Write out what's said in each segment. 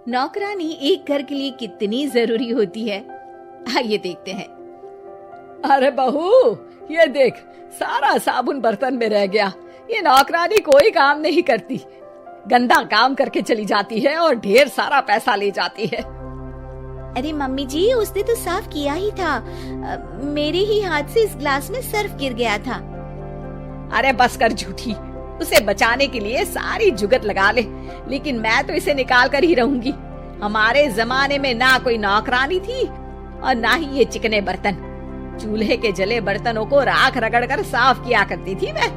नौकरानी एक घर के लिए कितनी जरूरी होती है, आइए देखते हैं। अरे बहू, ये देख, सारा साबुन बर्तन में रह गया। ये नौकरानी कोई काम नहीं करती, गंदा काम करके चली जाती है और ढेर सारा पैसा ले जाती है। अरे मम्मी जी, उसने तो साफ किया ही था। मेरे ही हाथ से इस ग्लास में सर्फ गिर गया था। अरे बस कर झूठी, उसे बचाने के लिए सारी जुगत लगा ले, लेकिन मैं तो इसे निकाल कर ही रहूंगी। हमारे जमाने में ना कोई नौकरानी थी और ना ही ये चिकने बर्तन। चूल्हे के जले बर्तनों को राख रगड़ कर साफ किया करती थी मैं।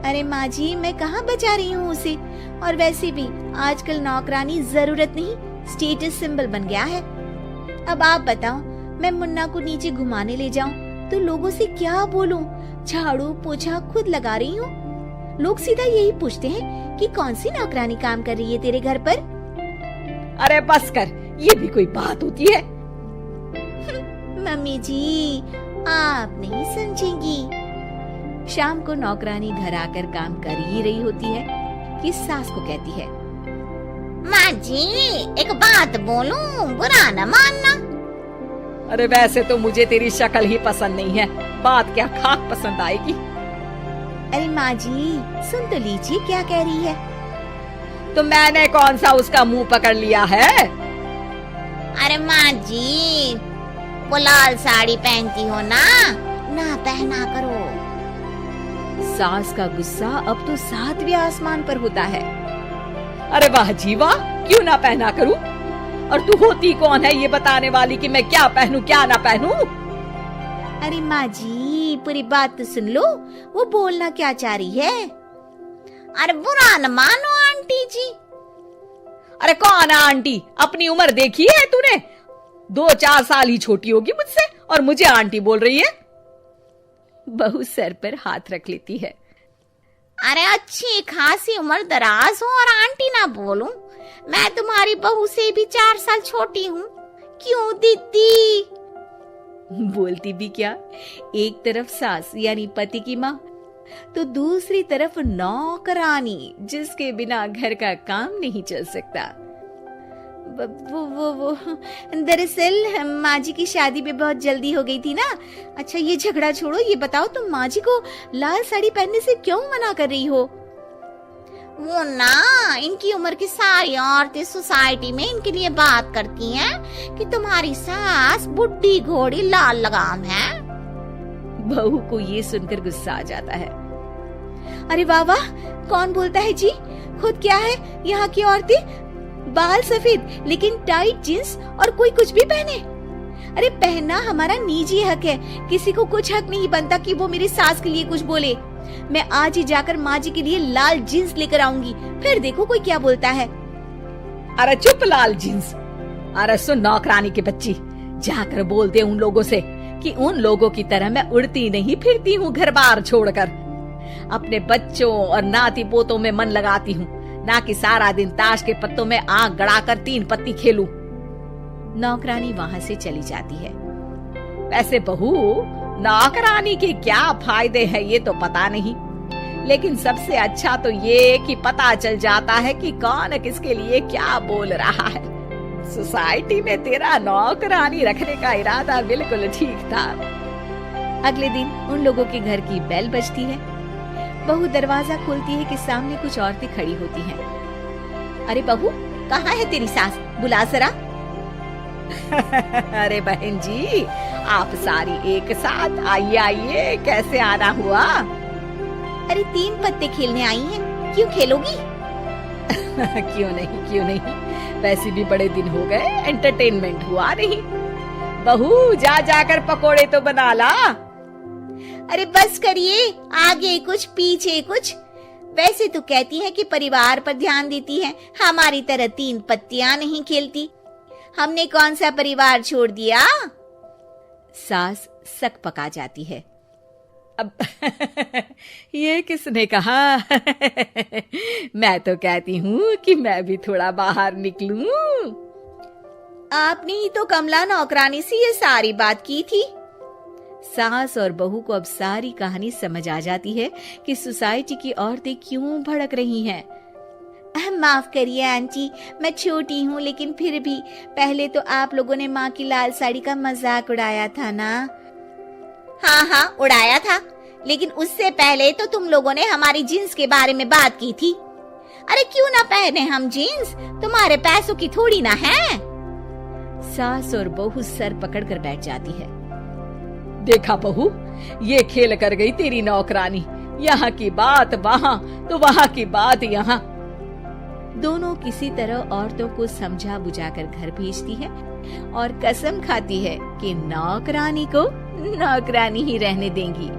अरे माँ जी, मैं कहाँ बचा रही हूँ उसे। और वैसे भी आजकल नौकरानी जरूरत नहीं, स्टेटस सिंबल बन गया है। अब आप बताओ, मैं मुन्ना को नीचे घुमाने ले जाऊं तो लोगों से क्या बोलूं? झाड़ू पोछा खुद लगा रही हूँ। लोग सीधा यही पूछते हैं कि कौन सी नौकरानी काम कर रही है तेरे घर पर। अरे बस कर, ये भी कोई बात होती है? मम्मी जी, आप नहीं समझेंगी। शाम को नौकरानी घर आकर काम कर ही रही होती है कि सास को कहती है, माँ जी, एक बात बोलूं, बुरा न मानना। अरे वैसे तो मुझे तेरी शक्ल ही पसंद नहीं है, बात क्या खाक पसंद आएगी। अरे माँ जी, सुन तो लीजिए क्या कह रही है। तो मैंने कौन सा उसका मुंह पकड़ लिया है? अरे माँ जी, वो लाल साड़ी पहनती हो ना पहना करो। सास का गुस्सा अब तो 7वें आसमान पर होता है। अरे वाह जी वाह, क्यों ना पहना करूं? और तू होती कौन है ये बताने वाली कि मैं क्या पहनूं क्या ना पहनूं? अरे माँ जी, पूरी बात तो सुन लो, वो बोलना क्या चाह रही है। अरे बुरा न मानो आंटी जी। अरे कौन है आंटी? अपनी उम्र देखी है तूने? 2-4 साल ही छोटी होगी मुझसे और मुझे आंटी बोल रही है। बहू सर पर हाथ रख लेती है। अरे अच्छी खासी उम्र दराज हो और आंटी ना बोलूं? मैं तुम्हारी बहू से भी 4 साल छोटी हूँ। क्यों दीदी? बोलती भी क्या, एक तरफ सास यानी पति की माँ, तो दूसरी तरफ नौकरानी जिसके बिना घर का काम नहीं चल सकता। वो दरअसल माँ जी की शादी में बहुत जल्दी हो गई थी ना। अच्छा ये झगड़ा छोड़ो, ये बताओ तुम माँ जी को लाल साड़ी पहनने से क्यों मना कर रही हो? वो ना, इनकी उम्र की सारी औरतें सोसाइटी में इनके लिए बात करती हैं कि तुम्हारी सास बुढ़ी घोड़ी लाल लगाम है। बहू को ये सुनकर गुस्सा आ जाता है। अरे वाह वाह, कौन बोलता है जी? खुद क्या है यहाँ की औरतें, बाल सफेद लेकिन टाइट जींस और कोई कुछ भी पहने। अरे पहनना हमारा निजी हक है, किसी को कुछ हक नहीं बनता कि वो मेरी सास के लिए कुछ बोले। मैं आज ही जाकर माँ जी के लिए लाल जींस लेकर आऊंगी, फिर देखो कोई क्या बोलता है। अरे चुप लाल जींस। अरे सुन नौकरानी की बच्ची, जाकर बोल दे उन लोगों से कि उन लोगों की तरह मैं उड़ती नहीं फिरती हूँ घर बार छोड़कर। अपने बच्चों और नाती पोतों में मन लगाती हूँ, ना कि सारा दिन ताश के पत्तों में आंख गड़ाकर 3 पत्ती खेलूं। नौकरानी वहाँ से चली जाती है। वैसे बहू, नौकरानी के क्या फायदे हैं ये तो पता नहीं, लेकिन सबसे अच्छा तो ये कि पता चल जाता है कि कौन किसके लिए क्या बोल रहा है। सोसाइटी में तेरा नौकरानी रखने का इरादा बिल्कुल ठीक था। अगले दिन उन लोगों के घर की बेल बजती है। बहू दरवाजा खोलती है कि सामने कुछ औरतें खड़ी होती हैं। अरे बहू, कहाँ है तेरी सास? बुला जरा। अरे बहन जी, आप सारी एक साथ आइए आइए, कैसे आना हुआ? अरे 3 पत्ते खेलने आई हैं, क्यों खेलोगी? क्यों नहीं, वैसे भी बड़े दिन हो गए, एंटरटेनमेंट हुआ नहीं। बहू जा जाकर पकोड़े तो बना ला। अरे बस करिए, आगे कुछ पीछे कुछ। वैसे तो कहती है कि परिवार पर ध्यान देती है, हमारी तरह 3 पत्तियां नहीं खेलती। हमने कौन सा परिवार छोड़ दिया? सास सक पका जाती है। अब ये किसने कहा? मैं तो कहती हूँ कि मैं भी थोड़ा बाहर निकलूं। आपने ही तो कमला नौकरानी से ये सारी बात की थी। सास और बहू को अब सारी कहानी समझ आ जाती है कि सोसाइटी की औरतें क्यों भड़क रही हैं। माफ करिए आंटी, मैं छोटी हूँ लेकिन फिर भी पहले तो आप लोगों ने माँ की लाल साड़ी का मजाक उड़ाया था ना। हाँ उड़ाया था, लेकिन उससे पहले तो तुम लोगों ने हमारी जीन्स के बारे में बात की थी। अरे क्यों ना पहने हम जीन्स, तुम्हारे पैसों की थोड़ी ना है। सास और बहू सर पकड़कर बैठ जाती है। देखा बहू, ये खेल कर गई तेरी नौकरानी, यहाँ की बात वहाँ तो वहाँ की बात यहाँ। दोनों किसी तरह औरतों को समझा बुझाकर घर भेजती है और कसम खाती है कि नौकरानी को नौकरानी ही रहने देंगी।